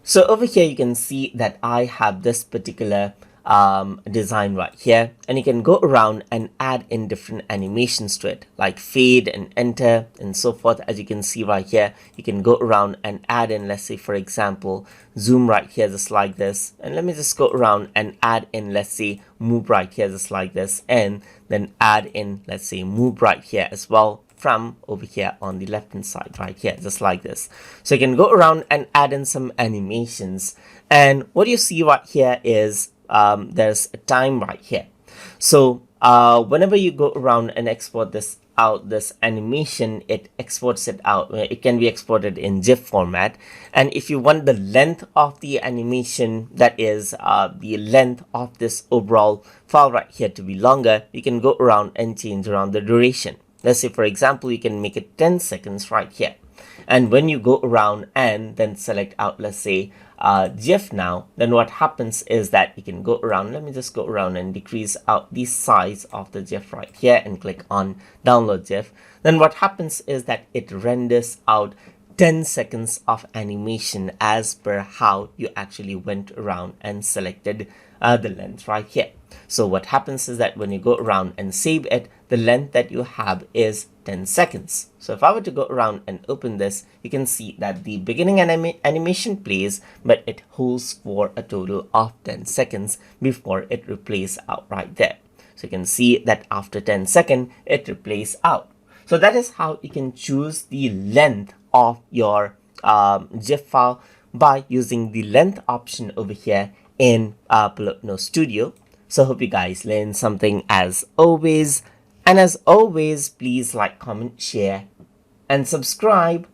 So over here, you can see that I have this particular design right here, and you can go around and add in different animations to it, like fade and enter and so forth. As you can see right here, you can go around and add in, let's say for example, zoom right here just like this, and let me just go around and add in, let's say, move right here just like this, and then add in, let's say, move right here as well from over here on the left hand side right here just like this. So you can go around and add in some animations, and what you see right here is there's a time right here. So whenever you go around and export this out, this animation, it exports it out. It can be exported in GIF format, and if you want the length of the animation, that is the length of this overall file right here, to be longer, you can go around and change around the duration. Let's say for example, you can make it 10 seconds right here. And when you go around and then select out, let's say GIF now, then what happens is that you can go around. Let me just go around and decrease out the size of the GIF right here and click on download GIF. Then what happens is that it renders out 10 seconds of animation as per how you actually went around and selected the length right here. So what happens is that when you go around and save it, the length that you have is 10 seconds. So if I were to go around and open this, you can see that the beginning animation plays, but it holds for a total of 10 seconds before it replays out right there. So you can see that after 10 seconds, it replays out. So that is how you can choose the length of your GIF file by using the length option over here in Polotno Studio. So hope you guys learned something as always. And as always, please like, comment, share, and subscribe.